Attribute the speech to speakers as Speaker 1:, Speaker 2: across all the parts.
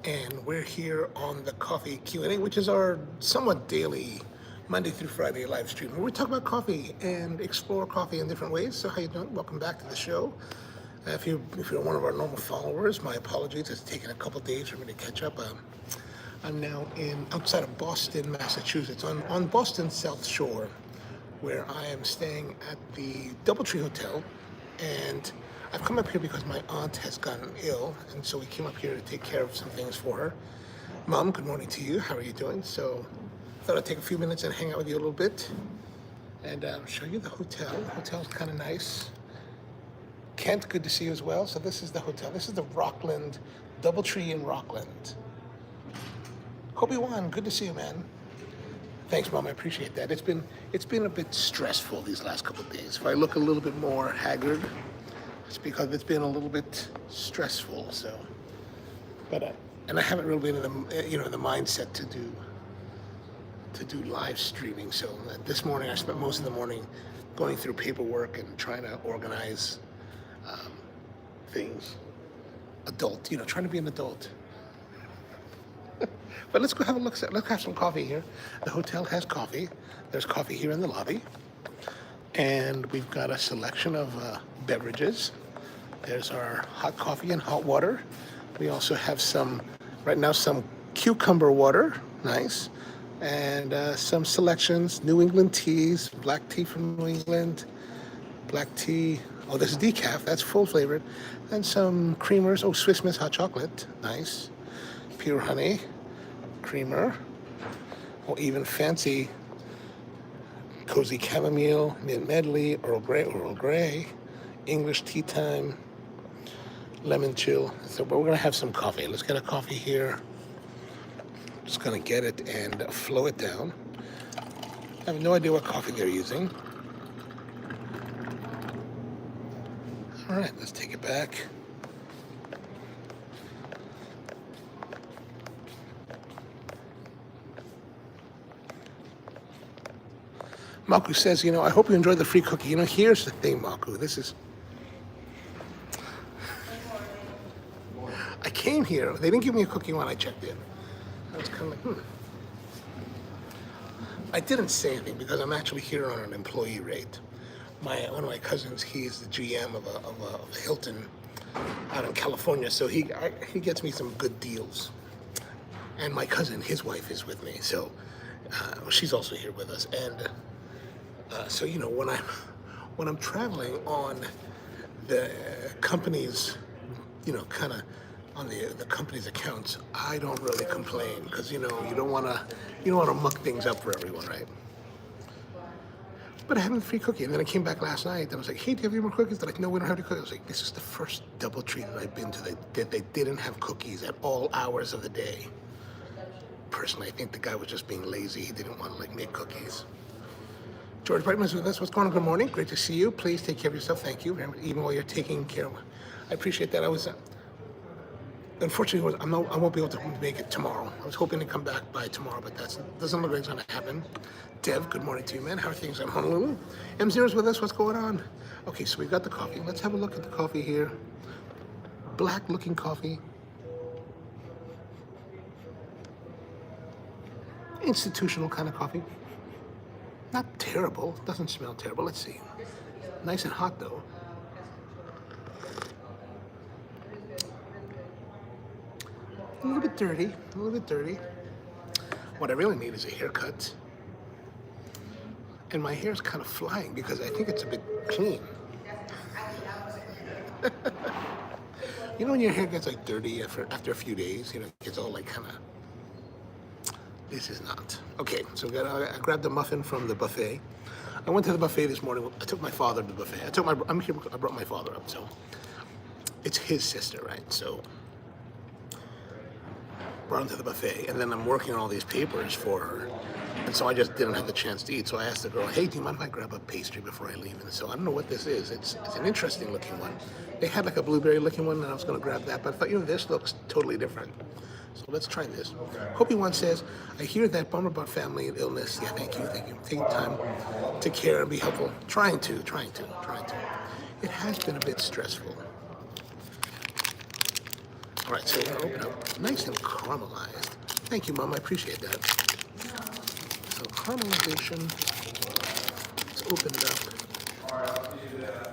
Speaker 1: and we're here on the Coffee Q&A, which is our somewhat daily Monday through Friday live stream where we talk about coffee and explore coffee in different ways. So how you doing? Welcome back to the show. If you're one of our normal followers, my apologies. It's taken a couple days for me to catch up. I'm now outside of Boston, Massachusetts, on Boston's South Shore, where I am staying at the Doubletree Hotel, and I've come up here because my aunt has gotten ill, and so we came up here to take care of some things for her. Mom, good morning to you. How are you doing? So I thought I'd take a few minutes and hang out with you a little bit and show you the hotel. The hotel's kind of nice. Kent, good to see you as well. So this is the hotel. This is the Rockland, Doubletree in Rockland. Obi-Wan, good to see you, man. Thanks, Mom. I appreciate that. It's been a bit stressful these last couple of days. If I look a little bit more haggard, it's because it's been a little bit stressful. So, and I haven't really been in the mindset to do live streaming. So this morning I spent most of the morning going through paperwork and trying to organize things. Trying to be an adult. But let's go have a look. Let's have some coffee here. The hotel has coffee. There's coffee here in the lobby. And we've got a selection of beverages. There's our hot coffee and hot water. We also have right now, some cucumber water. Nice. And some selections, New England teas, black tea from New England, black tea. Oh, this is decaf. That's full flavored. And some creamers. Oh, Swiss Miss hot chocolate. Nice. Pure honey, creamer, or even fancy cozy chamomile, mint medley, Earl Grey, English tea time, lemon chill. So, but we're gonna have some coffee. Let's get a coffee here. Just gonna get it and flow it down. I have no idea what coffee they're using. All right, let's take it back. Maku says, I hope you enjoyed the free cookie. Here's the thing, Maku. I came here. They didn't give me a cookie when I checked in. I was kind of like, I didn't say anything because I'm actually here on an employee rate. One of my cousins, he's the GM of a Hilton out in California, so he gets me some good deals. And my cousin, his wife, is with me, so she's also here with us. And so when I'm traveling on the company's, kind of on the company's accounts, I don't really complain because you don't want to muck things up for everyone, right? But I had a free cookie, and then I came back last night and I was like, hey, do you have any more cookies? They're like, no, we don't have any cookies. I was like, this is the first Doubletree that I've been to that they didn't have cookies at all hours of the day. Personally, I think the guy was just being lazy. He didn't want to make cookies. George Brightman's with us. What's going on? Good morning. Great to see you. Please take care of yourself. Thank you. Even while you're taking care of I appreciate that. Unfortunately, I won't be able to make it tomorrow. I was hoping to come back by tomorrow, but that doesn't look like it's going to happen. Dev, good morning to you, man. How are things in Honolulu? M0's with us. What's going on? Okay, so we've got the coffee. Let's have a look at the coffee here. Black-looking coffee. Institutional kind of coffee. Not terrible. Doesn't smell terrible. Let's see. Nice and hot, though. A little bit dirty. What I really need is a haircut. And my hair's kind of flying because I think it's a bit clean. When your hair gets dirty after a few days, it gets all kind of. This is not. Okay, so I grabbed a muffin from the buffet. I went to the buffet this morning. I took my father to the buffet. I brought my father up, so it's his sister, right? So brought him to the buffet, and then I'm working on all these papers for her. And so I just didn't have the chance to eat. So I asked the girl, hey, do you mind if I grab a pastry before I leave? And so I don't know what this is. It's an interesting looking one. They had a blueberry looking one, and I was going to grab that. But I thought, this looks totally different. So let's try this. Hopi1 says, I hear that bummer about family and illness. Yeah, thank you. Taking time to care and be helpful. Trying to. It has been a bit stressful. All right, so we're gonna open up nice and caramelized. Thank you, Mom. I appreciate that. So caramelization. Let's open it up.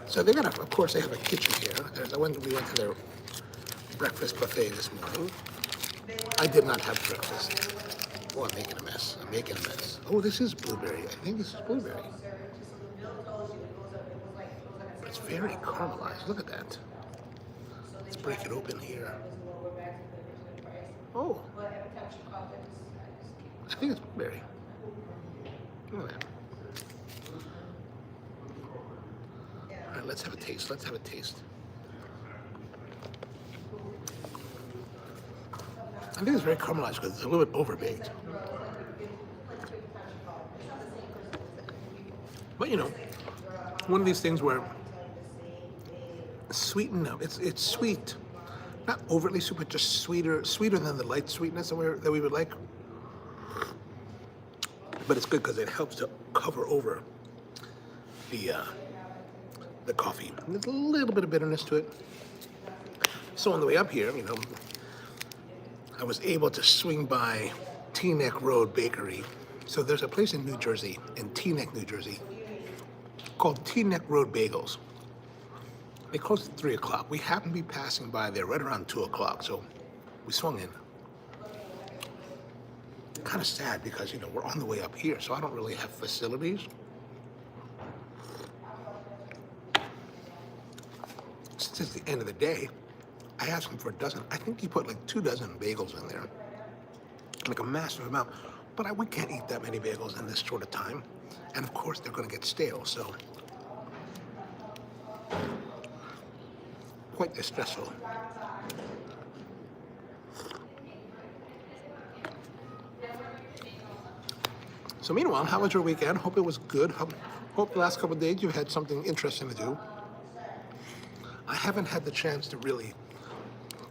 Speaker 1: So they got, of course, they have a kitchen here. We went to their breakfast buffet this morning. I did not have breakfast. Oh, I'm making a mess. I'm making a mess. Oh, this is blueberry. I think this is blueberry. It's very caramelized. Look at that. Let's break it open here. Oh. I think it's blueberry. Look at that. All right, let's have a taste. Let's have a taste. I think it's very caramelized because it's a little bit overbaked. But you know, one of these things where sweetened up, it's sweet, not overtly sweet, but just sweeter than the light sweetness that we would like. But it's good because it helps to cover over the coffee. And there's a little bit of bitterness to it. So on the way up here, you know, I was able to swing by Teaneck Road Bakery. So there's a place in New Jersey, in Teaneck, New Jersey, called Teaneck Road Bagels. They close at 3 o'clock. We happened to be passing by there right around 2 o'clock, so we swung in. Kind of sad because, you know, we're on the way up here, so I don't really have facilities. Since it's the end of the day, I asked him for a dozen. I think he put like 2 dozen bagels in there, like a massive amount. But we can't eat that many bagels in this short of time. And of course, they're going to get stale, so quite distressful. So meanwhile, how was your weekend? Hope it was good. Hope the last couple of days you had something interesting to do. I haven't had the chance to really,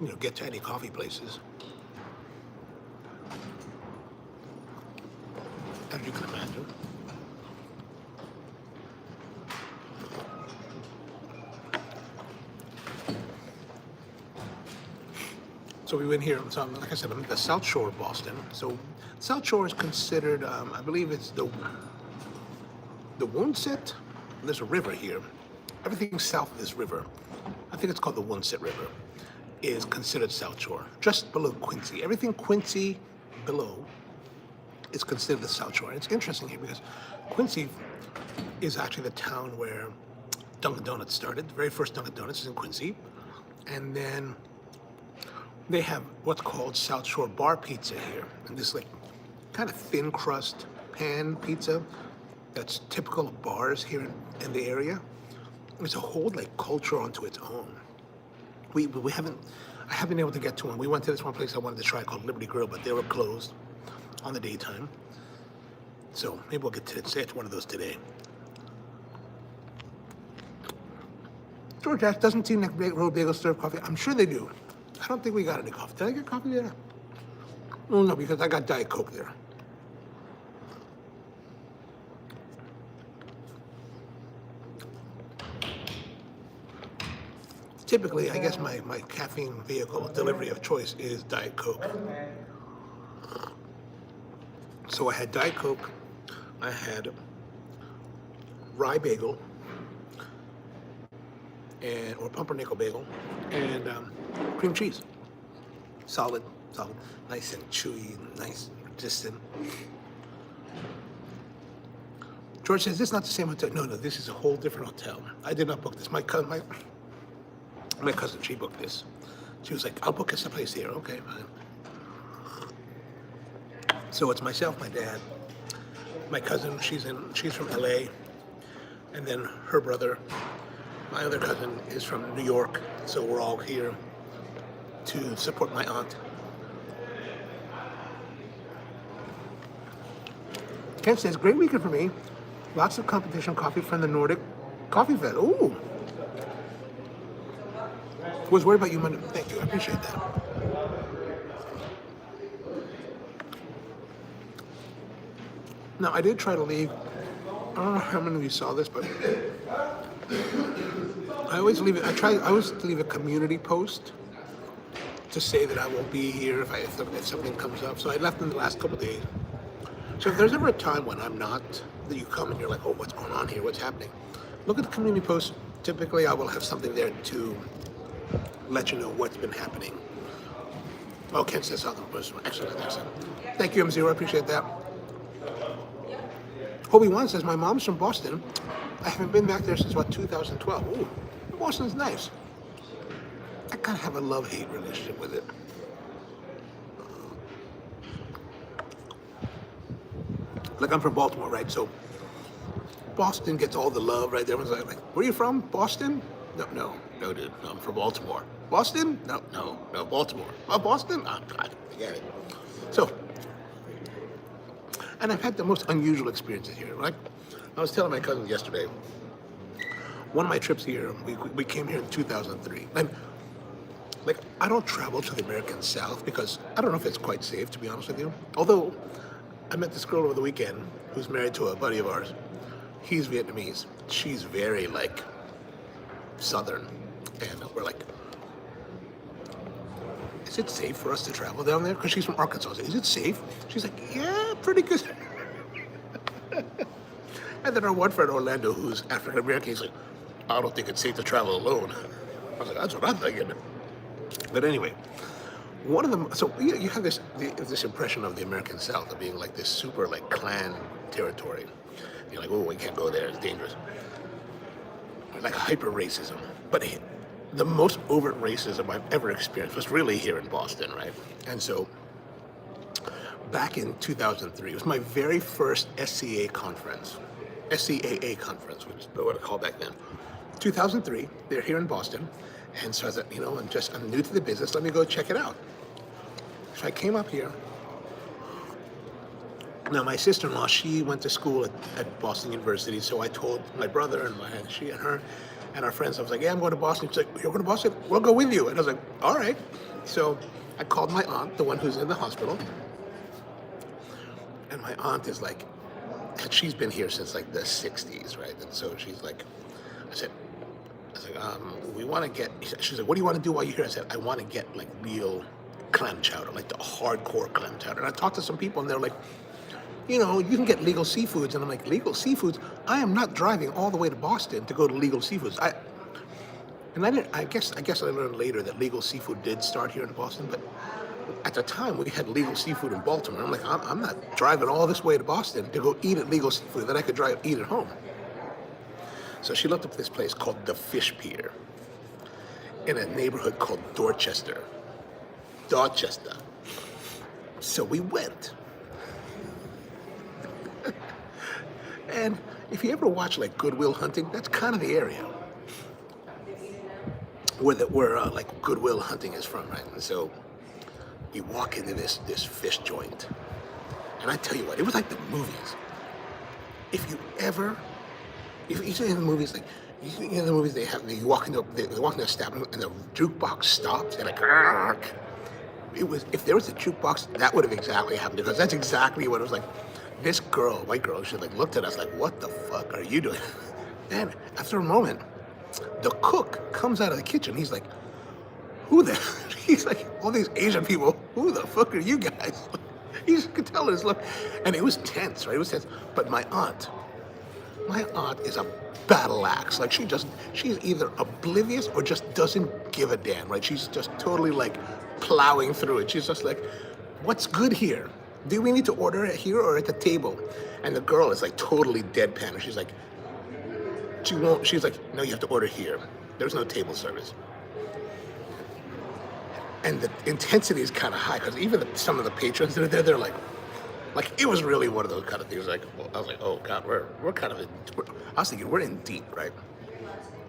Speaker 1: you know, get to any coffee places. As you can imagine. So we went here, so like I said, I'm at the South Shore of Boston. So South Shore is considered, I believe it's the Woonsocket. There's a river here. Everything south of this river, I think it's called the Woonsocket River, is considered South Shore, just below Quincy. Everything Quincy below is considered the South Shore. And it's interesting here because Quincy is actually the town where Dunkin' Donuts started. The very first Dunkin' Donuts is in Quincy. And then they have what's called South Shore bar pizza here. And this like kind of thin crust pan pizza that's typical of bars here in the area. It's a whole like culture onto its own. I haven't been able to get to one. We went to this one place I wanted to try called Liberty Grill, but they were closed on the daytime. So maybe we'll get to one of those today. George asked, doesn't Teaneck Road Bagel serve coffee? I'm sure they do. I don't think we got any coffee. Did I get coffee there? Oh, no, because I got Diet Coke there. Typically, I guess my caffeine vehicle delivery of choice is Diet Coke. So I had Diet Coke, I had rye bagel, or pumpernickel bagel, and cream cheese. Solid, nice and chewy, nice, distant. George says, this is not the same hotel. No, this is a whole different hotel. I did not book this. My cousin, she booked this. She was like, I'll book us a place here. Okay, fine. So it's myself, my dad, my cousin, she's from LA, and then her brother, my other cousin, is from New York. So we're all here to support my aunt. Ken says, great weekend for me. Lots of competition coffee from the Nordic Coffee Fed. Ooh. Was worried about you Monday. Thank you, I appreciate that. Now, I did try to leave, I don't know how many of you saw this, but I always leave it, I always leave a community post to say that I won't be here if something comes up. So I left in the last couple of days. So if there's ever a time when I'm not, that you come and you're like, oh, what's going on here? What's happening? Look at the community posts. Typically, I will have something there to let you know what's been happening. Oh, Ken says Southern Post. Excellent, excellent. Thank you, M0. I appreciate that. Obi-Wan says, my mom's from Boston. I haven't been back there since about 2012. Ooh, Boston's nice. I kind of have a love-hate relationship with it. Like, I'm from Baltimore, right? So Boston gets all the love, right? Everyone's like, where are you from? Boston? No, dude. No, I'm from Baltimore. Boston? No, Baltimore. Oh, Boston? Oh, God, forget it. So, and I've had the most unusual experiences here, right? I was telling my cousin yesterday, one of my trips here, we came here in 2003. And, like, I don't travel to the American South because I don't know if it's quite safe, to be honest with you. Although, I met this girl over the weekend who's married to a buddy of ours. He's Vietnamese. She's very, like, Southern. And we're like, is it safe for us to travel down there? Because she's from Arkansas. Is it safe? She's like, yeah, pretty good. And then our one friend, Orlando, who's African-American, he's like, I don't think it's safe to travel alone. I was like, that's what I'm thinking. But anyway, one of them, so you have this impression of the American South of being like this super like clan territory. You're like, oh, we can't go there, it's dangerous. Like hyper racism. But the most overt racism I've ever experienced was really here in Boston, right? And so back in 2003, it was my very first SCAA conference, which is what I called back then. 2003, they're here in Boston. And so I said, I'm new to the business, let me go check it out. So I came up here. Now, my sister-in-law, she went to school at Boston University, so I told my brother and she and her and our friends, I was like, yeah, I'm going to Boston. She's like, you're going to Boston? We'll go with you. And I was like, all right. So I called my aunt, the one who's in the hospital. And my aunt is like, she's been here since like the 60s, right? And so she's like, I said, we want to get, she's like, what do you want to do while you're here? I said, I want to get like real clam chowder, like the hardcore clam chowder. And I talked to some people and they're like, you can get legal seafoods. And I'm like, legal seafoods? I am not driving all the way to Boston to go to legal seafoods. I guess I learned later that legal seafood did start here in Boston, but at the time we had legal seafood in Baltimore. I'm like, I'm not driving all this way to Boston to go eat at legal seafood that I could eat at home. So she looked up this place called the Fish Pier in a neighborhood called Dorchester. So we went. And if you ever watch like Good Will Hunting, that's kind of the area where like Good Will Hunting is from, right? And so you walk into this fish joint, and I tell you what, it was like the movies. If you see in the movies, like in the movies, they walk into a establishment and the jukebox stops and like, if there was a jukebox, that would have exactly happened, because that's exactly what it was like. This girl, white girl, she like looked at us like, what the fuck are you doing? And after a moment, the cook comes out of the kitchen. He's like, he's like, all these Asian people, who the fuck are you guys? You could tell his look. And it was tense, right? It was tense. But my aunt is a battle axe. Like she's either oblivious or just doesn't give a damn, right? She's just totally like plowing through it. She's just like, what's good here? Do we need to order it here or at the table? And the girl is like totally deadpan. She's like, she's like, no, you have to order here. There's no table service. And the intensity is kind of high because even some of the patrons that are there, they're like it was really one of those kind of things. Like, I was like, oh God, we're kind of I was thinking we're in deep, right?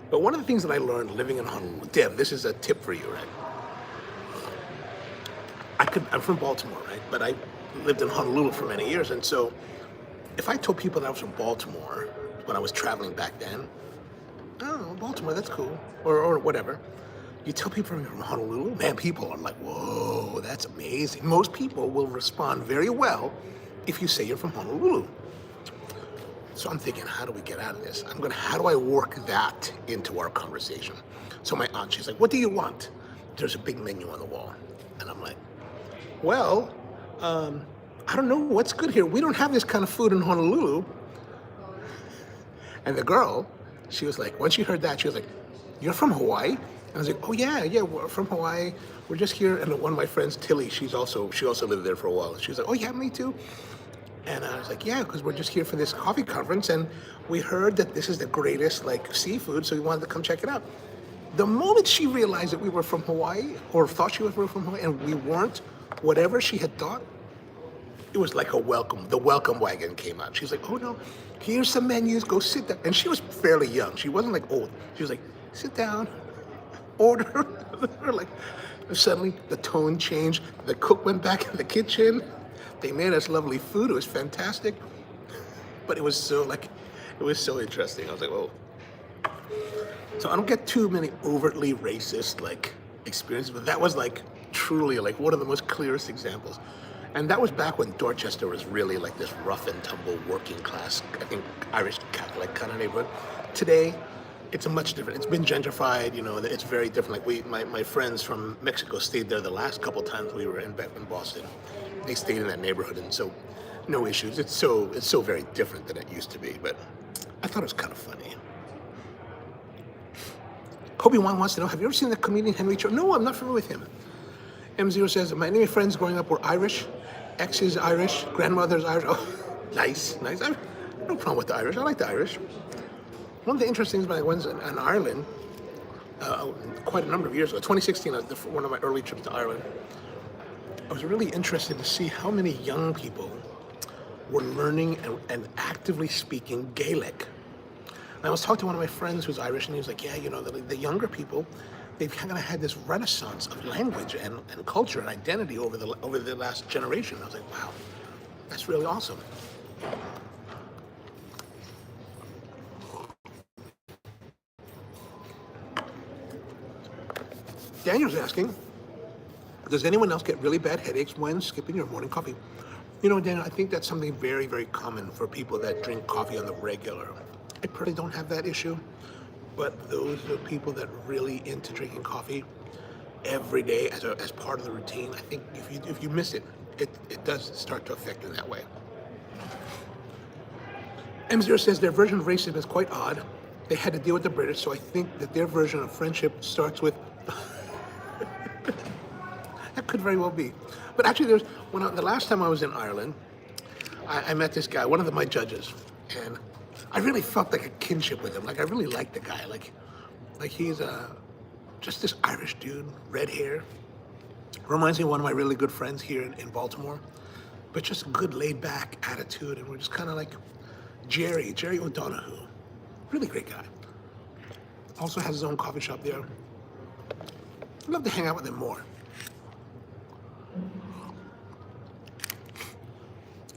Speaker 1: But one of the things that I learned living in Honolulu, Deb, this is a tip for you, right? I'm from Baltimore, right? But I lived in Honolulu for many years, and so if I told people that I was from Baltimore when I was traveling back then, oh, Baltimore, that's cool, or whatever. You tell people you're from Honolulu, man, people are like, whoa, that's amazing. Most people will respond very well if you say you're from Honolulu. So I'm thinking, how do we get out of this? How do I work that into our conversation? So my aunt, she's like, what do you want? there's a big menu on the wall. And I'm like, well, I don't know what's good here. We don't have this kind of food in Honolulu. And the girl, she was like, when she heard that, she was like, you're from Hawaii? And I was like, oh yeah, we're from Hawaii. We're just here. And one of my friends, Tilly, she also lived there for a while. She was like, oh yeah, me too. And I was like, yeah, because we're just here for this coffee conference, and we heard that this is the greatest like seafood, so we wanted to come check it out. The moment she realized that we were from Hawaii, or thought we were from Hawaii, and we weren't, whatever she had thought, it was like a welcome. The welcome wagon came out. She's like, oh no, here's some menus, go sit down. And she was fairly young. She wasn't like old. She was like, sit down, order. Like, suddenly the tone changed. The cook went back in the kitchen. They made us lovely food. It was fantastic. But it was so interesting. I was like, whoa. So I don't get too many overtly racist like experiences, but that was like truly like one of the most clearest examples. And that was back when Dorchester was really like this rough and tumble working class, I think Irish Catholic kind of neighborhood. Today, it's a much different. It's been gentrified, it's very different. Like my friends from Mexico stayed there the last couple times we were in Boston. They stayed in that neighborhood, and so no issues. It's so very different than it used to be, but I thought it was kind of funny. Kobe Wang wants to know, have you ever seen the comedian Henry Cho? No, I'm not familiar with him. M0 says, my many friends growing up were Irish. Ex is Irish, grandmother's Irish. Oh, nice. I have no problem with the Irish. I like the Irish. One of the interesting things when I went in Ireland, quite a number of years ago, 2016, one of my early trips to Ireland, I was really interested to see how many young people were learning and actively speaking Gaelic. And I was talking to one of my friends who's Irish, and he was like, yeah, the younger people, they've kind of had this renaissance of language and culture and identity over the last generation. I was like, wow, that's really awesome. Daniel's asking, does anyone else get really bad headaches when skipping your morning coffee? Daniel, I think that's something very, very common for people that drink coffee on the regular. I personally don't have that issue. But those are people that are really into drinking coffee every day as part of the routine. I think if you miss it, it does start to affect you in that way. M0 says their version of racism is quite odd. They had to deal with the British, so I think that their version of friendship starts with... That could very well be. But actually, the last time I was in Ireland, I met this guy, one of my judges, and I really felt like a kinship with him. Like, I really liked the guy. Like he's just this Irish dude, red hair. Reminds me of one of my really good friends here in Baltimore. But just a good laid-back attitude, and we're just kind of like Jerry O'Donoghue. Really great guy. Also has his own coffee shop there. I'd love to hang out with him more.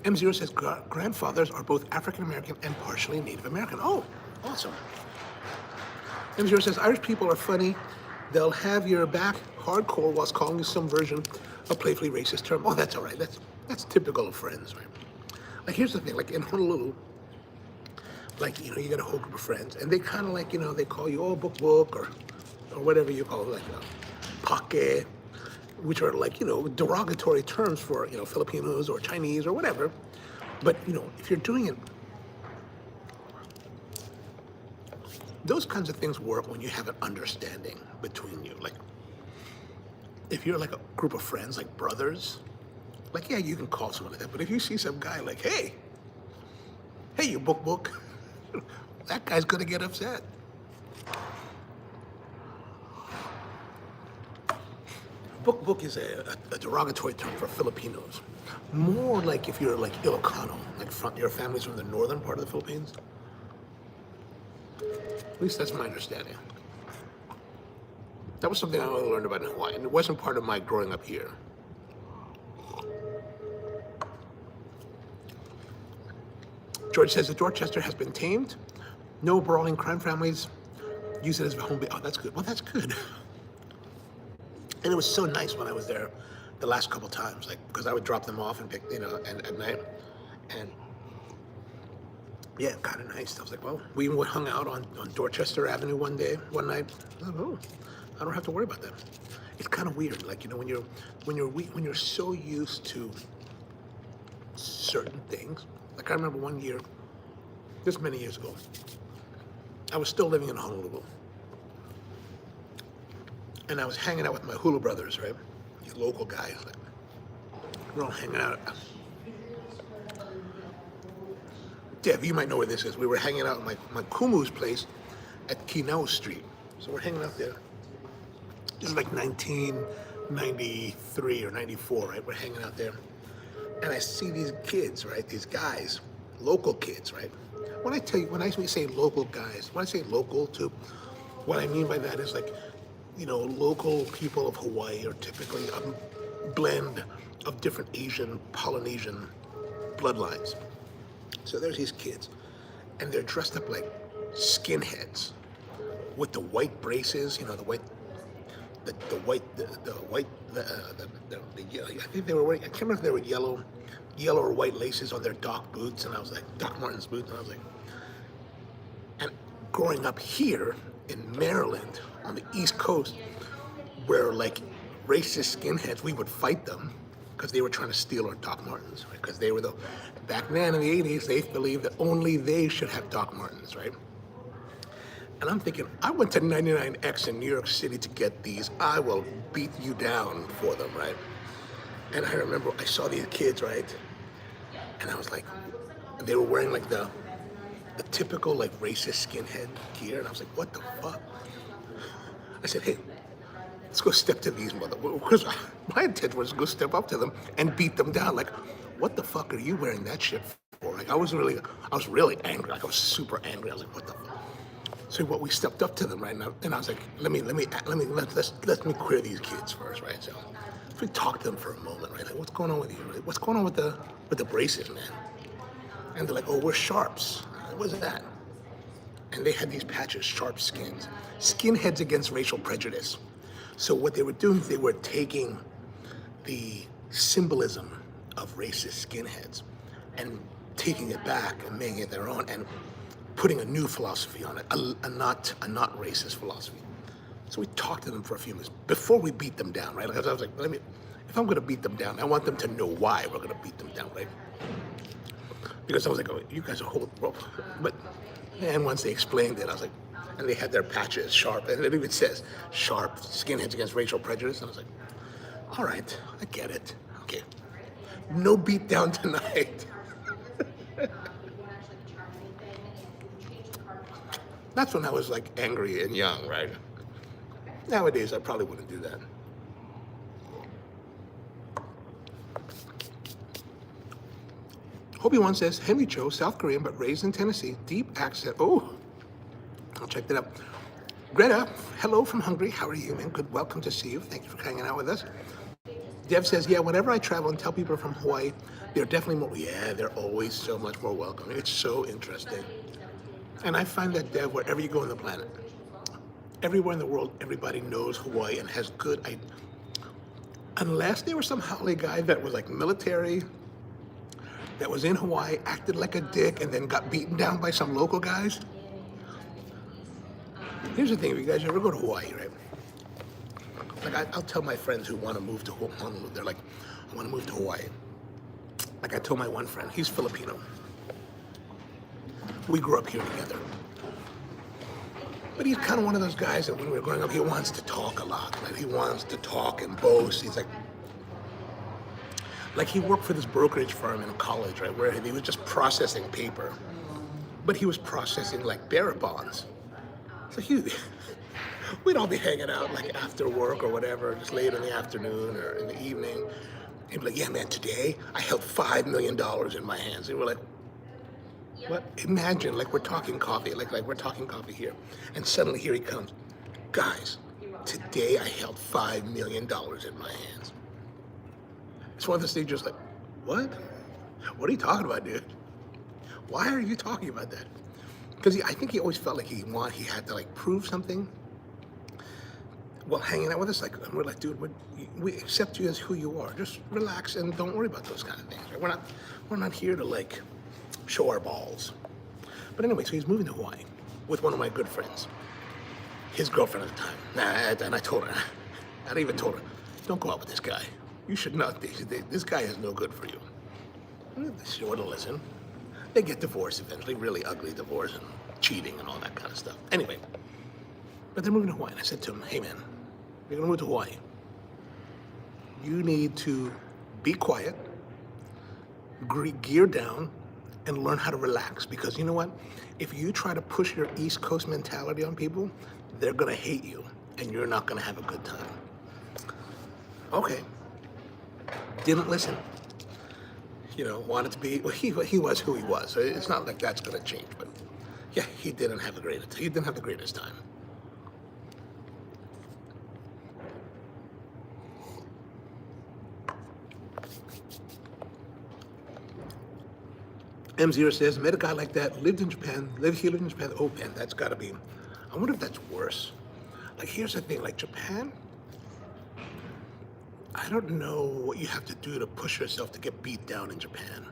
Speaker 1: M0 says grandfathers are both African American and partially Native American. Oh, awesome. M0 says Irish people are funny. They'll have your back hardcore whilst calling you some version of playfully racist term. Oh, that's all right. That's typical of friends, right? Like, here's the thing. Like in Honolulu, like you got a whole group of friends, and they kind of like they call you book or whatever you call it, like pake, which are like, derogatory terms for, Filipinos or Chinese or whatever. But, if you're doing it, those kinds of things work when you have an understanding between you. Like, if you're like a group of friends, like brothers, like, yeah, you can call someone like that. But if you see some guy like, hey, you book, that guy's gonna get upset. Book is a derogatory term for Filipinos. More like if you're like Ilocano, like your family's from the northern part of the Philippines. At least that's my understanding. That was something I only learned about in Hawaii, and it wasn't part of my growing up here. George says that Dorchester has been tamed. No brawling crime families use it as a home base. Oh, that's good. Well, that's good. And it was so nice when I was there the last couple times, like, because I would drop them off and pick, and at night. And yeah, kind of nice. I was like, well, we even hung out on Dorchester Avenue one night. I was like, oh, I don't have to worry about that. it's kind of weird. Like, you know, when you're so used to certain things. Like I remember one year, this many years ago, I was still living in Honolulu, and I was hanging out with my hula brothers, right? These local guys, like we're all hanging out. Dev, you might know where this is. We were hanging out at my Kumu's place at Kinau Street. So we're hanging out there. This is like 1993 or 94, right? We're hanging out there. And I see these kids, right? These guys, local kids, right? When I say local guys, when I say local too, what I mean by that is like, you know, local people of Hawaii are typically a blend of different Asian, Polynesian bloodlines. So there's these kids, and they're dressed up like skinheads with the white braces, you know, the white, I think they were wearing, I can't remember if they were yellow or white laces on their Doc boots, and I was like, Doc Martens boots, and I was like, and growing up here in Maryland on the East Coast, where like racist skinheads, we would fight them because they were trying to steal our Doc Martens, right? Because they were back then in the 80s, they believed that only they should have Doc Martens, right? And I'm thinking, I went to 99X in New York City to get these. I will beat you down for them, right? And I remember I saw these kids, right? And I was like, they were wearing like the typical like racist skinhead gear. And I was like, what the fuck? I said, hey, let's go step to these motherfuckers. My intention was to go step up to them and beat them down. Like, what the fuck are you wearing that shit for? Like, I was really angry. Like, I was super angry. I was like, what the fuck? So what we stepped up to them right now, and I was like, let me queer these kids first, right? So we talked to them for a moment, right? Like, what's going on with you? Right? What's going on with the braces, man? And they're like, oh, we're sharps. What's that? And they had these patches, sharp skins, skinheads against racial prejudice. So what they were doing, they were taking the symbolism of racist skinheads and taking it back and making it their own and putting a new philosophy on it, a not racist philosophy. So we talked to them for a few minutes before we beat them down, right? Because I was like, if I'm gonna beat them down, I want them to know why we're gonna beat them down, right? Because I was like, oh, you guys are horrible. But and once they explained it, I was like, and they had their patches sharp, and it even says sharp skinheads against racial prejudice. And I was like, all right, I get it. Okay, no beat down tonight. That's when I was like angry and young, right? Nowadays, I probably wouldn't do that. Hobie One says, Hemi Cho, South Korean, but raised in Tennessee. Deep accent. Oh, I'll check that out. Greta, hello from Hungary. How are you, man? Good, welcome to see you. Thank you for hanging out with us. Dev says, yeah, whenever I travel and tell people from Hawaii, they're definitely more, yeah, they're always so much more welcome. It's so interesting. And I find that, Dev, wherever you go on the planet, everywhere in the world, everybody knows Hawaii and has good, unless there was some haole guy that was like military, that was in Hawaii, acted like a dick, and then got beaten down by some local guys. Here's the thing, if you guys ever go to Hawaii, right? Like I'll tell my friends who want to move to Honolulu, they're like, I want to move to Hawaii. Like I told my one friend, he's Filipino. We grew up here together. But he's kind of one of those guys that when we were growing up, he wants to talk a lot. Like he wants to talk and boast. He's like he worked for this brokerage firm in college, right, where he was just processing paper. But he was processing like bearer bonds. So we'd all be hanging out like after work or whatever, just late in the afternoon or in the evening. He'd be like, yeah, man, today I held $5 million in my hands. And we're like, what? Imagine, like we're talking coffee, like we're talking coffee here. And suddenly here he comes. Guys, today I held $5 million in my hands. It's one of those things just like, what? What are you talking about, dude? Why are you talking about that? Because I think he always felt like he had to like prove something. Well, hanging out with us, like, and we're like, dude, we accept you as who you are. Just relax and don't worry about those kind of things. Right? We're not here to like show our balls. But anyway, so he's moving to Hawaii with one of my good friends, his girlfriend at the time. And I told her, And I even told her, don't go out with this guy. You should not. This guy is no good for you. She wouldn't listen. They get divorced eventually, really ugly divorce and cheating and all that kind of stuff. Anyway, but they're moving to Hawaii. And I said to him, hey man, you're gonna move to Hawaii. You need to be quiet, gear down, and learn how to relax. Because you know what? If you try to push your East Coast mentality on people, they're gonna hate you and you're not gonna have a good time. Okay. Didn't listen. You know, wanted to be, well, he was who he was. So it's not like that's gonna change, but yeah, he didn't have the greatest time. M0 says, met a guy like that, lived in Japan, he lived in Japan. Oh man, that's gotta be, I wonder if that's worse. Like, here's the thing, like Japan, I don't know what you have to do to push yourself to get beat down in Japan.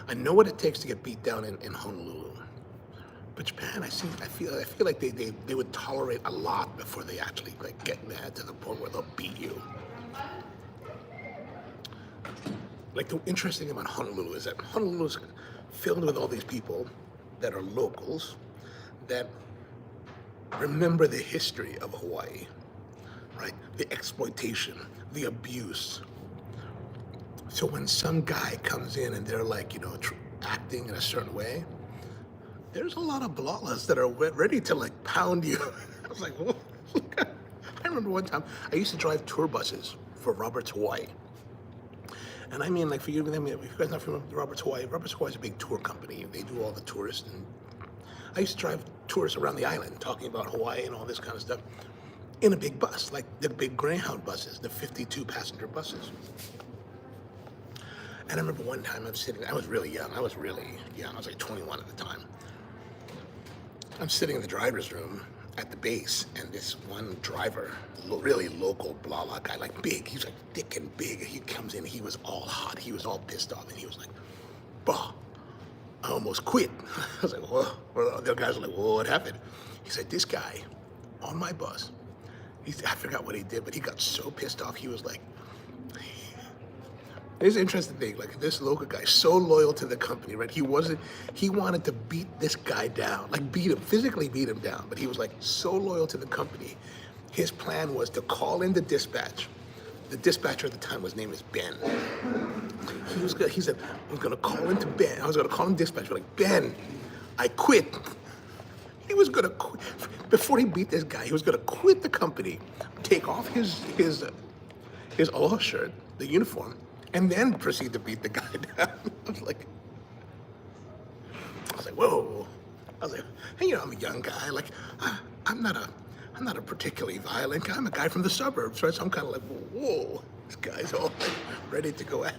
Speaker 1: I know what it takes to get beat down in Honolulu. But Japan, I feel like they would tolerate a lot before they actually like get mad to the point where they'll beat you. Like, the interesting thing about Honolulu is that Honolulu's filled with all these people that are locals that remember the history of Hawaii, right? The exploitation, the abuse. So when some guy comes in and they're like, you know, acting in a certain way, there's a lot of blalas that are ready to like pound you. I was like, whoa. I remember one time I used to drive tour buses for Robert's Hawaii. And I mean, like, for you, if you guys not familiar with Robert's Hawaii is a big tour company. They do all the tourists. And I used to drive tours around the island talking about Hawaii and all this kind of stuff in a big bus, like the big Greyhound buses, the 52 passenger buses. And I remember one time I was really young. I was like 21 at the time. I'm sitting in the driver's room at the base, and this one driver, really local blah blah guy, like big, he's like thick and big. He comes in, he was all hot, he was all pissed off, and he was like, bah, I almost quit. I was like, whoa. Well, the guys were like, well, what happened? He said, this guy on my bus, I forgot what he did, but he got so pissed off, he was like, there's an interesting thing, like this local guy, so loyal to the company, right? He wanted to beat this guy down, like physically beat him down, but he was like so loyal to the company. His plan was to call in the dispatch. The dispatcher at the time was named as Ben. He said, I was gonna call into Ben. I was gonna call him dispatch, like, Ben, I quit. He was gonna quit. Before he beat this guy, he was gonna quit the company, take off his aloha shirt, the uniform, and then proceed to beat the guy down. I was like, whoa. I was like, hey, you know, I'm a young guy. Like, I'm not a particularly violent guy. I'm a guy from the suburbs, right? So I'm kind of like, whoa, this guy's all like, ready to go at.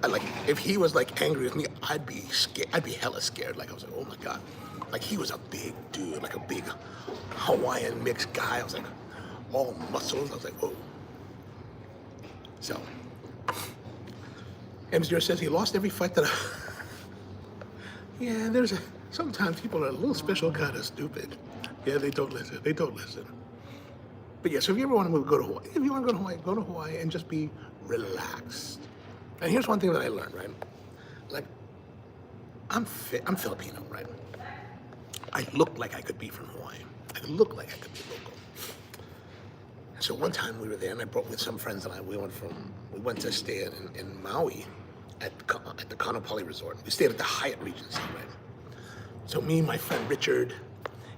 Speaker 1: Like, if he was like angry with me, I'd be scared. I'd be hella scared. Like, I was like, oh my God. Like, he was a big dude, like a big Hawaiian mixed guy. I was like, all muscles. I was like, whoa. So, M0 says he lost every fight that Yeah, sometimes people are a little special kind of stupid. Yeah, they don't listen. But yeah, so if you ever want to go to Hawaii, go to Hawaii and just be relaxed. And here's one thing that I learned, right? Like, I'm Filipino, right? I look like I could be from Hawaii. I look like I could be local. So one time we were there, and I brought with some friends, and we went to stay in Maui at the Kaanapali Resort. We stayed at the Hyatt Regency, right? So me and my friend Richard,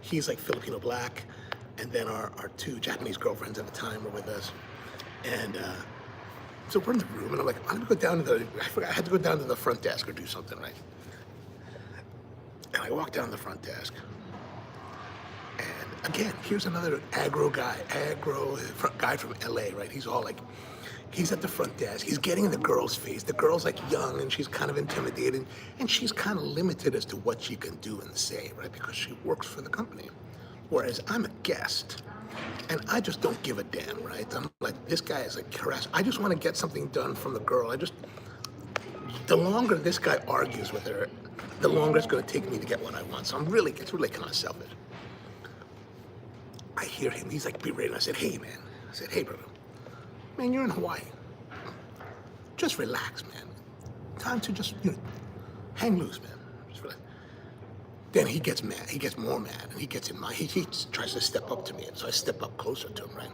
Speaker 1: he's like Filipino black, and then our two Japanese girlfriends at the time were with us. And so we're in the room, and I'm like, I'm gonna go down to I had to go down to the front desk or do something, right? And I walk down the front desk, and again, here's another aggro guy from LA, right? He's all like, he's at the front desk, he's getting in the girl's face. The girl's like young, and she's kind of intimidated, and she's kind of limited as to what she can do and say, right? Because she works for the company. Whereas I'm a guest, and I just don't give a damn, right? I'm like, this guy is like harassed. I just want to get something done from the girl. The longer this guy argues with her, the longer it's going to take me to get what I want. So it's really kind of selfish. I hear him, he's like berating. I said, hey man, said, hey, brother, man, you're in Hawaii. Just relax, man. Time to just, hang loose, man. Just relax. Then he gets mad. He gets more mad, and he gets in my. He tries to step up to me, and so I step up closer to him, right?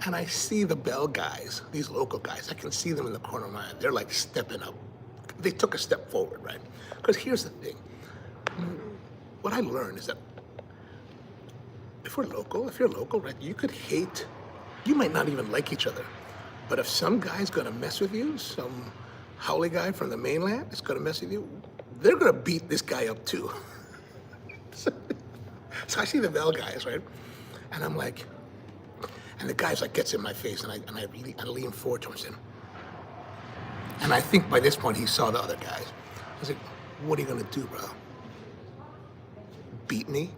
Speaker 1: And I see the Bell guys, these local guys. I can see them in the corner of my eye. They're like stepping up. They took a step forward, right? Because here's the thing. What I learned is that if you're local, right, you could hate. You might not even like each other, but if some guy's gonna mess with you, some haole guy from the mainland is gonna mess with you, they're gonna beat this guy up too. So I see the Bell guys, right? And I'm like, and the guy's like gets in my face, and I lean forward to him, and I think by this point he saw the other guys. I was like, what are you gonna do, bro? Beat me?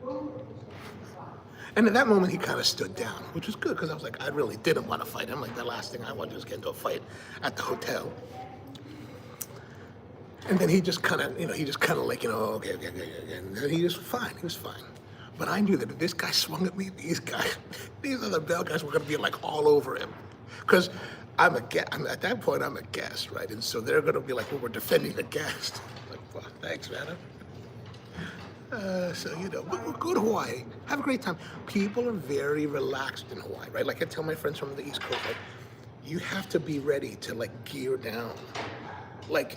Speaker 1: And at that moment he kind of stood down, which was good, because I was like, I really didn't want to fight him. Like, the last thing I wanted was get into a fight at the hotel. And then he just kind of, like, okay. And then he was fine. But I knew that if this guy swung at me, these other Bell guys were going to be like all over him. Because at that point, I'm a guest, right? And so they're going to be like, well, we're defending the guest. Like, well, thanks, man. But go to Hawaii. Have a great time. People are very relaxed in Hawaii, right? Like I tell my friends from the East Coast, like, you have to be ready to, like, gear down. Like,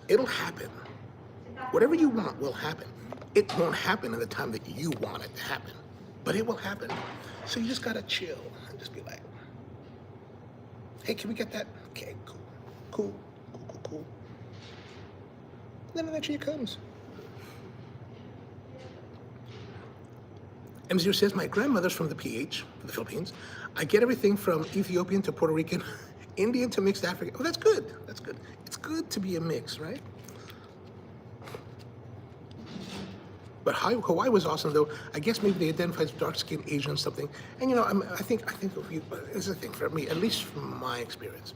Speaker 1: it'll happen. Whatever you want will happen. It won't happen in the time that you want it to happen, but it will happen. So you just gotta chill and just be like, hey, can we get that? Okay, cool. Then eventually it comes. M0 says, my grandmother's from the Philippines. I get everything from Ethiopian to Puerto Rican, Indian to mixed African. Oh, that's good. It's good to be a mix, right? But Hawaii was awesome, though. I guess maybe they identify as dark-skinned Asian or something. And I think it's a thing for me, at least from my experience.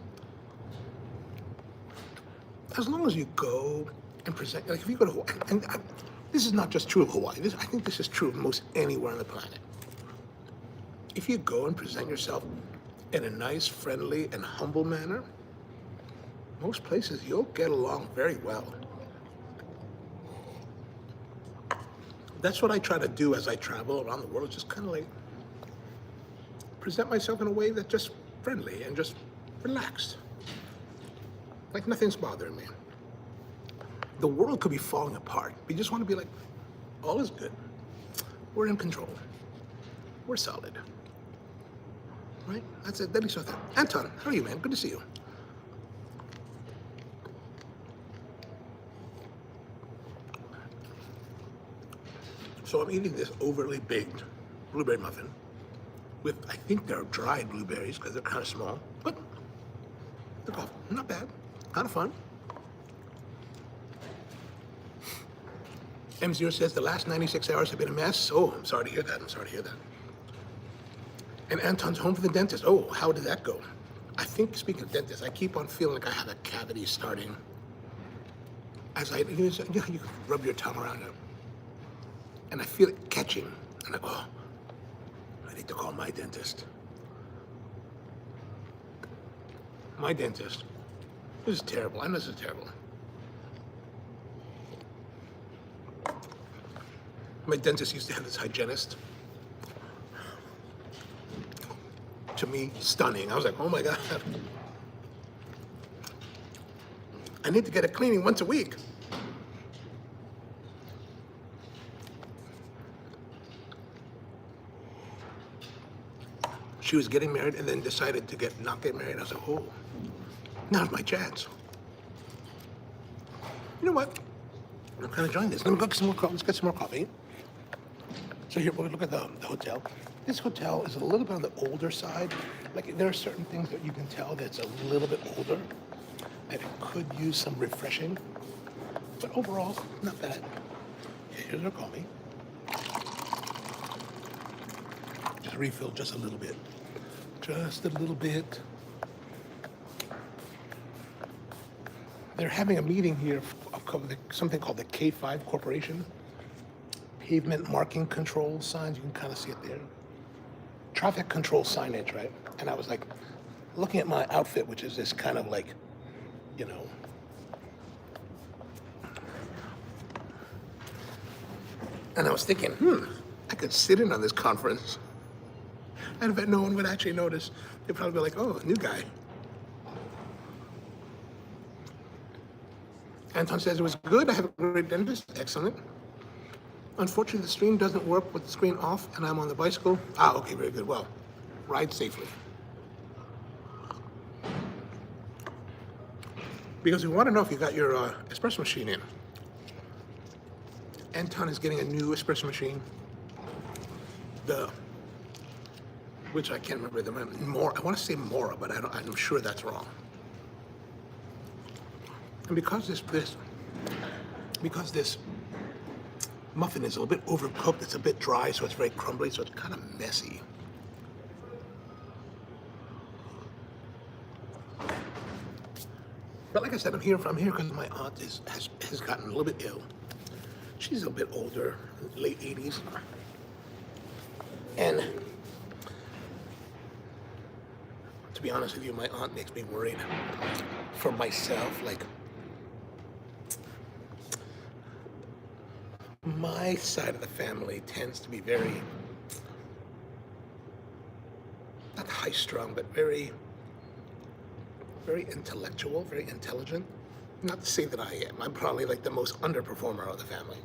Speaker 1: As long as you go and present, like if you go to Hawaii, and this is not just true of Hawaii. I think this is true of most anywhere on the planet. If you go and present yourself in a nice, friendly, and humble manner, most places you'll get along very well. That's what I try to do as I travel around the world, just kind of like present myself in a way that's just friendly and just relaxed. Like nothing's bothering me. The world could be falling apart. We just want to be like, all is good. We're in control. We're solid. Right? That's it. That is so thing. Anton, how are you, man? Good to see you. So I'm eating this overly baked blueberry muffin with, I think they're dried blueberries because they're kind of small, but they're not bad, kind of fun. M0 says the last 96 hours have been a mess. Oh, I'm sorry to hear that. And Anton's home for the dentist. Oh, how did that go? I think, speaking of dentists, I keep on feeling like I have a cavity starting. As you can rub your tongue around it. And I feel it catching. And I go, oh, I need to call my dentist. My dentist. This is terrible. I know this is terrible. My dentist used to have this hygienist. To me, stunning. I was like, oh my God. I need to get a cleaning once a week. She was getting married and then decided to not get married. I was like, oh, now's my chance. You know what? I'm kind of enjoying this. Let me go get some more coffee. Let's get some more coffee. So here, we'll look at the hotel. This hotel is a little bit on the older side. Like, there are certain things that you can tell that's a little bit older, that it could use some refreshing. But overall, not bad. Okay, here's our coffee. Just refill just a little bit. Just a little bit. They're having a meeting here of something called the K5 Corporation. Pavement marking control signs, you can kind of see it there. traffic control signage, right? And I was like looking at my outfit, which is this kind of like, you know, and I was thinking, I could sit in on this conference. And I bet no one would actually notice. They'd probably be like, oh, new guy. Anton says it was good. I have a great dentist. Excellent. Unfortunately, the stream doesn't work with the screen off, and I'm on the bicycle. Ah, okay, very good. Well, ride safely. Because we want to know if you got your espresso machine in. Anton is getting a new espresso machine. Which I can't remember I want to say Mora, but I'm sure that's wrong. And because this muffin is a little bit overcooked, it's a bit dry, so it's very crumbly, so it's kind of messy. But like I said, I'm here because my aunt has gotten a little bit ill. She's a bit older, late 80s. And to be honest with you, my aunt makes me worried for myself. Like, my side of the family tends to be very, not high-strung, but very, very intellectual, very intelligent. Not to say that I am. I'm probably like the most underperformer of the family.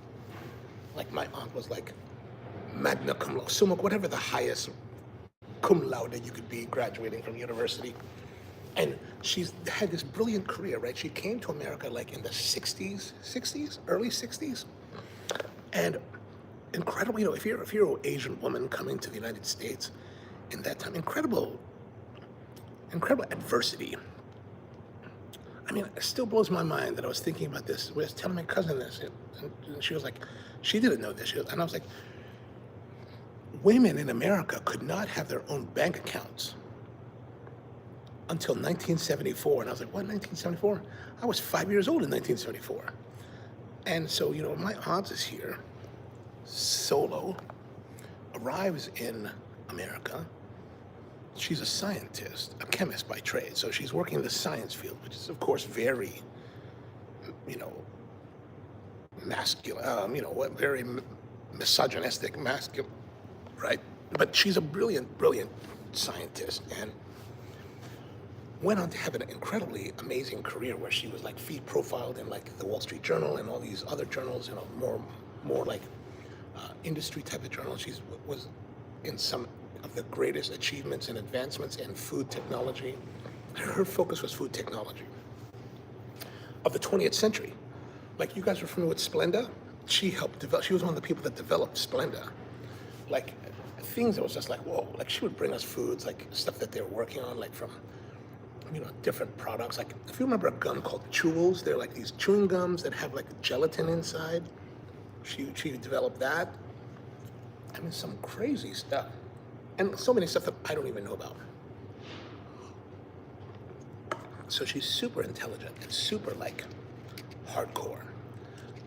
Speaker 1: Like, my aunt was like magna cum laude, summa, whatever the highest cum laude you could be graduating from university. And she's had this brilliant career, right? She came to America like in the 60s, early 60s. And incredible, you know, if you're an Asian woman coming to the United States in that time, incredible adversity. I mean, it still blows my mind that I was thinking about this. I was telling my cousin this, and she was like, she didn't know this. And I was like, women in America could not have their own bank accounts until 1974. And I was like, what, 1974? I was 5 years old in 1974. And so, you know, my aunt is here, solo, arrives in America. She's a scientist, a chemist by trade. So she's working in the science field, which is, of course, very, you know, masculine, you know, very misogynistic, masculine, right? But she's a brilliant, brilliant scientist, and went on to have an incredibly amazing career where she was like feed profiled in like the Wall Street Journal and all these other journals, you know, more like industry type of journals. She was in some of the greatest achievements and advancements in food technology. Her focus was food technology of the 20th century. Like, you guys are familiar with Splenda? She helped develop, she was one of the people that developed Splenda. Like, things that was just like, whoa, like she would bring us foods, like stuff that they were working on, like from, you know, different products. Like, if you remember a gum called Chews, they're like these chewing gums that have like gelatin inside. She developed that. I mean, some crazy stuff. And so many stuff that I don't even know about. So she's super intelligent and super like hardcore.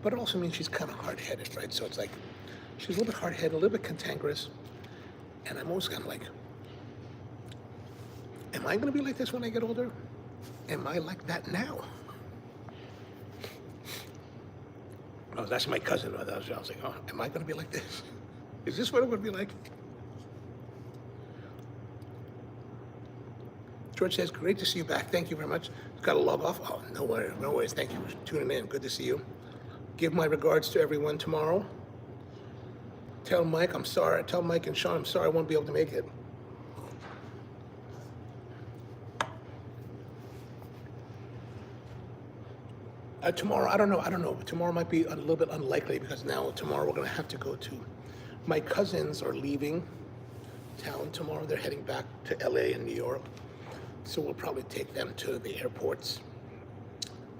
Speaker 1: But it also means she's kind of hard-headed, right? So it's like, she's a little bit hard-headed, a little bit cantankerous. And I'm always kind of like, am I going to be like this when I get older? Am I like that now? I was asking my cousin about that. I was like, oh, am I going to be like this? Is this what it would be like? George says, great to see you back. Thank you very much. Got to log off. Oh, no worries. Thank you for tuning in. Good to see you. Give my regards to everyone tomorrow. Tell Mike I'm sorry. Tell Mike and Sean I'm sorry I won't be able to make it. Tomorrow, I don't know. Tomorrow might be a little bit unlikely because now tomorrow we're going to have to go to, my cousins are leaving town tomorrow. They're heading back to LA and New York. So we'll probably take them to the airports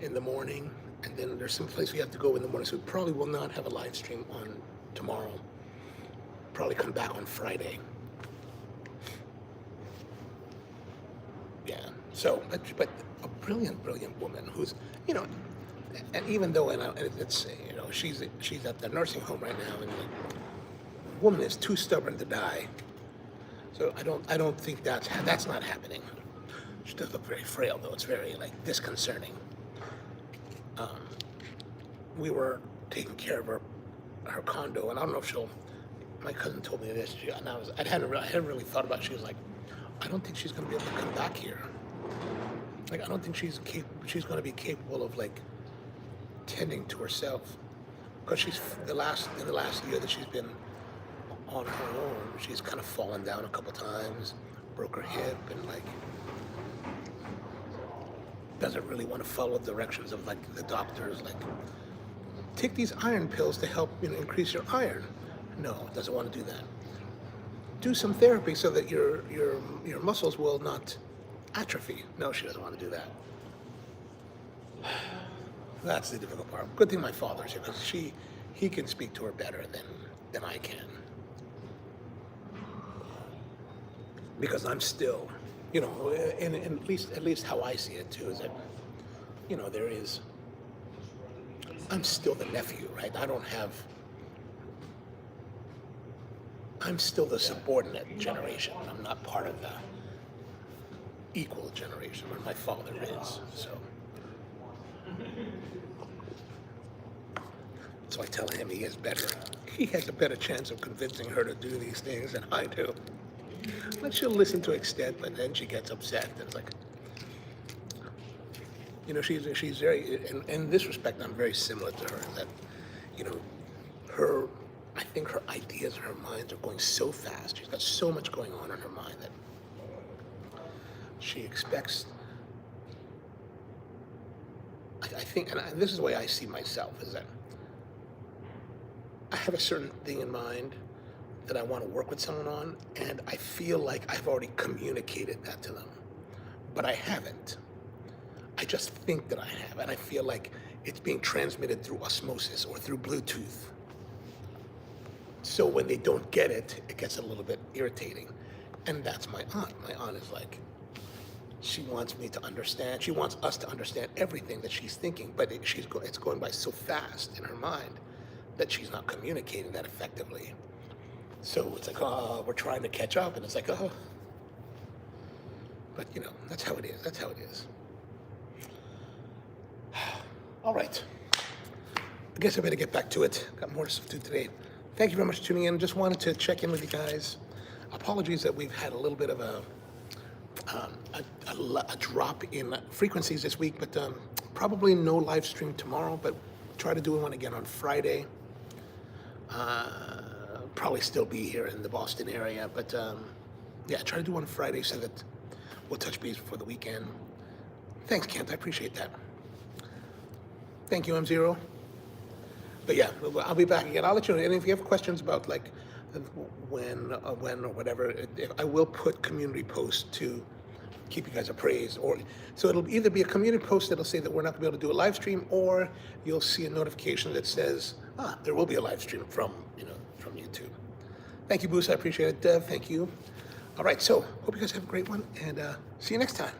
Speaker 1: in the morning. And then there's some place we have to go in the morning. So we probably will not have a live stream on tomorrow. Probably come back on Friday. Yeah, so, but a brilliant, brilliant woman who's, you know, and even though, it's, you know, she's at the nursing home right now, and the woman is too stubborn to die. So I don't think that's not happening. She does look very frail, though. It's very like disconcerting. We were taking care of her condo, and I don't know if she'll. My cousin told me this, and I hadn't really thought about it. She was like, I don't think she's going to be able to come back here. Like, I don't think she's going to be capable of like tending to herself, because in the last year that she's been on her own, she's kind of fallen down a couple times, broke her hip, and like doesn't really want to follow the directions of like the doctors, like take these iron pills to help increase your iron. No, doesn't want to do that. Do some therapy so that your muscles will not atrophy. No, she doesn't want to do that. That's the difficult part. Good thing my father's here, because he can speak to her better than I can. Because I'm still, and at least how I see it too, is that, I'm still the nephew, right? I'm still the subordinate generation. I'm not part of the equal generation where my father is, so. So I tell him he has a better chance of convincing her to do these things than I do. But she'll listen to an extent, but then she gets upset. And it's like, she's very, in this respect, I'm very similar to her, that, I think her ideas and her minds are going so fast. She's got so much going on in her mind that she expects, I think, and this is the way I see myself, is that I have a certain thing in mind that I want to work with someone on, and I feel like I've already communicated that to them, but I haven't. I just think that I have, and I feel like it's being transmitted through osmosis or through Bluetooth. So when they don't get it, it gets a little bit irritating. And that's my aunt. My aunt is like, she wants me to understand. She wants us to understand everything that she's thinking, but it's going by so fast in her mind that she's not communicating that effectively. So it's like, oh, we're trying to catch up, and it's like, oh. But that's how it is. That's how it is. All right. I guess I better get back to it. Got more stuff to do today. Thank you very much for tuning in. Just wanted to check in with you guys. Apologies that we've had a little bit of a drop in frequencies this week, but probably no live stream tomorrow, but try to do one again on Friday. Probably still be here in the Boston area, but yeah, try to do one Friday so that we'll touch base before the weekend. Thanks, Kent. I appreciate that. Thank you, M0. But yeah, I'll be back again. I'll let you know. And if you have questions about like when or whatever, I will put community posts to keep you guys appraised. Or so it'll either be a community post that'll say that we're not going to be able to do a live stream, or you'll see a notification that says, there will be a live stream from YouTube. Thank you, Bruce. I appreciate it. Dev, thank you. All right, so hope you guys have a great one, and see you next time.